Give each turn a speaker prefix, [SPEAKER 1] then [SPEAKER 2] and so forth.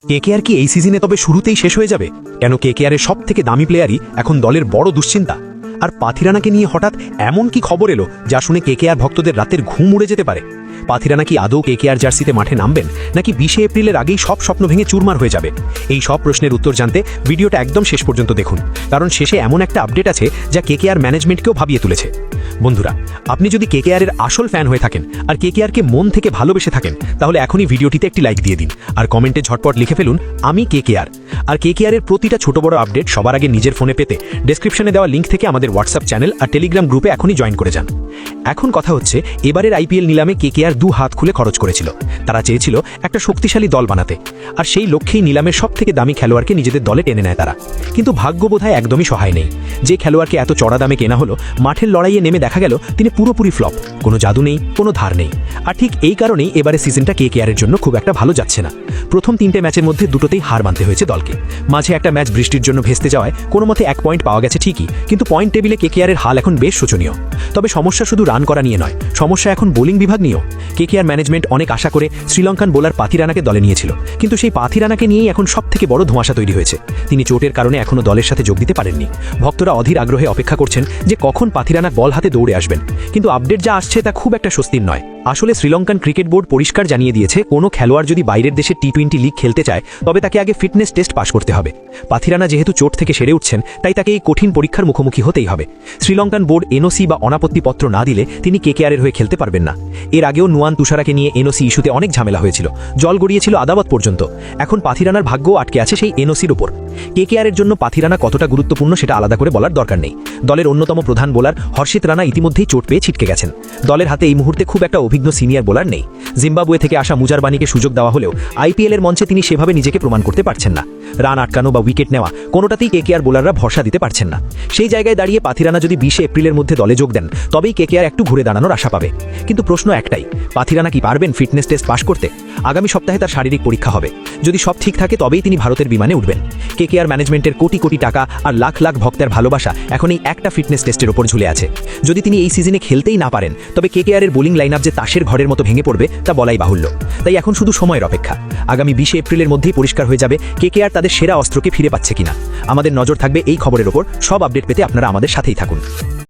[SPEAKER 1] KKR কি এই সিজনে তবে শুরুতেই শেষ হয়ে যাবে? কেন কেকেআরের সব থেকে দামি প্লেয়ারই এখন দলের বড় দুশ্চিন্তা? আর পাথিরানাকে নিয়ে হঠাৎ এমন কি খবর এলো যা শুনে কেকেআর ভক্তদের রাতের ঘুম উড়ে যেতে পারে? পাথিরানা কি আদৌ কেকেআর জার্সিতে মাঠে নামবেন, নাকি 20 এপ্রিলের আগেই সব স্বপ্ন ভেঙে চুরমার হয়ে যাবে? এই সব প্রশ্নের উত্তর জানতে ভিডিওটা একদম শেষ পর্যন্ত দেখুন, কারণ শেষে এমন একটা আপডেট আছে যা কেকেআর ম্যানেজমেন্টকেও ভাবিয়ে তুলেছে। বন্ধুরা, আপনি যদি কেকেআরের আসল ফ্যান হয়ে থাকেন আর কেকেআরকে মন থেকে ভালোবেসে থাকেন, তাহলে এখনই ভিডিওটিতে একটি লাইক দিয়ে দিন আর কমেন্টে ঝটপট লিখে ফেলুন আমি কেকেআর। আর কেকেআরের প্রতিটা ছোট বড় আপডেট সবার আগে নিজের ফোনে পেতে ডেসক্রিপশনে দেওয়া লিঙ্ক থেকে আমাদের হোয়াটসঅ্যাপ চ্যানেল আর টেলিগ্রাম গ্রুপে এখনই জয়েন করে যান। এখন কথা হচ্ছে, এবারের আইপিএল নিলামে কেকেআর 2 হাত খুলে খরচ করেছিল। তারা চেয়েছিল একটা শক্তিশালী দল বানাতে, আর সেই লক্ষ্যেই নিলামের সব থেকে দামি খেলোয়াড়কে নিজেদের দলে টেনে নেয় তারা। কিন্তু ভাগ্য বোধহয় একদমই সহায় নেই। যে খেলোয়াড়কে এত চড়া দামে কেনা হলো, মাঠের লড়াইয়ে নেমে দেখা গেল তিনি পুরোপুরি ফ্লপ, কোনো জাদু নেই, কোনো ধার নেই। আর ঠিক এই কারণেই এবারে সিজনটা কেকেআরের জন্য খুব একটা ভালো যাচ্ছে না। প্রথম 3টে ম্যাচের মধ্যে দুটোতেই হার মানতে হয়েছে দলকে। মাঝে একটা ম্যাচ বৃষ্টির জন্য ভেস্তে যাওয়ায় কোনো মতে 1 পয়েন্ট পাওয়া গেছে ঠিকই, কিন্তু পয়েন্ট টেবিলে কেকেআরের হাল এখন বেশ শোচনীয়। তবে সমস্যা শুধু রান করা নিয়ে নয়, সমস্যা এখন বোলিং বিভাগ নিয়েও। কেকেআর ম্যানেজমেন্ট অনেক আশা করে শ্রীলঙ্কান বোলার পাথিরানাকে দলে নিয়েছিল, কিন্তু সেই পাথিরানাকে নিয়েই এখন সব থেকে বড় ধোঁয়াশা তৈরি হয়েছে। তিনি চোটের কারণে এখনও দলের সাথে যোগ দিতে পারেননি। ভক্তরা অধীর আগ্রহে অপেক্ষা করছেন যে কখন পাথিরানা বল হাতে দৌড়ে আসবেন, কিন্তু আপডেট যা আসছে তা খুব একটা স্বস্তির নয়। আসলে শ্রীলঙ্কান ক্রিকেট বোর্ড পরিষ্কার জানিয়ে দিয়েছে, কোনো খেলোয়াড় যদি বাইরের দেশে টি-20 লিগ খেলতে চায় তবে তাকে আগে ফিটনেস টেস্ট পাস করতে হবে। পাথিরানা যেহেতু চোট থেকে সেরে উঠছেন, তাই তাকে এই কঠিন পরীক্ষার মুখোমুখি হতেই হবে। শ্রীলঙ্কান বোর্ড এনওসি বা অনাপত্তিপত্র না দিলে তিনি কেকেআরের হয়ে খেলতে পারবেন না। এর আগেও নুয়ান তুষারাকে নিয়ে এনওসি ইস্যুতে অনেক ঝামেলা হয়েছিল, জল গড়িয়েছিল আদালত পর্যন্ত। এখন পাথিরানার ভাগ্যও আটকে আছে সেই এনওসির উপর। কেকেআরের জন্য পাথিরানা কতটা গুরুত্বপূর্ণ সেটা আলাদা করে বলার দরকার নেই। দলের অন্যতম প্রধান বোলার হর্ষিত রানা ইতিমধ্যেই চোট পেয়ে ছিটকে গেছেন। দলের হাতে এই মুহূর্তে খুব একটা অভিজ্ঞ সিনিয়র বোলার নেই। জিম্বাবুয়ে থেকে আসা মুজারবানিকে সুযোগ দেওয়া হলেও আইপিএলের মঞ্চে তিনি সেভাবে নিজেকে প্রমাণ করতে পারছেন না। রান আটকানো বা উইকেট নেওয়া কোনোটাতেই কেকেআর বোলাররা ভরসা দিতে পারছেন না। সেই জায়গায় দাঁড়িয়ে পাথিরানা যদি 20 এপ্রিলের মধ্যে দলে যোগ দেন, তবেই কেকেআর একটু ঘুরে দাঁড়ানোর আশা পাবে। কিন্তু প্রশ্ন একটাই, পাথিরানা কি পারবেন ফিটনেস টেস্ট পাস করতে? আগামী সপ্তাহে তার শারীরিক পরীক্ষা হবে। যদি সব ঠিক থাকে তবেই তিনি ভারতের বিমানে উঠবেন। কেকেআর ম্যানেজমেন্টের কোটি কোটি টাকা আর লাখ লাখ ভক্তের ভালোবাসা এখন এই একটা ফিটনেস টেস্টের উপর ঝুলে আছে। যদি তিনি এই সিজনে খেলতেই না পারেন, তবে কেকেআরের বোলিং লাইনআপ যে তাসের ঘরের মতো ভেঙে পড়বে তা বলাই বাহুল্য। তাই এখন শুধু সময়ের অপেক্ষা। আগামী 20 এপ্রিলের মধ্যেই পরিষ্কার হয়ে যাবে কেকেআর তাদের সেরা অস্ত্রকে ফিরে পাচ্ছে কিনা। আমাদের নজর থাকবে এই খবরের ওপর। সব আপডেট পেতে আপনারা আমাদের সাথেই থাকুন।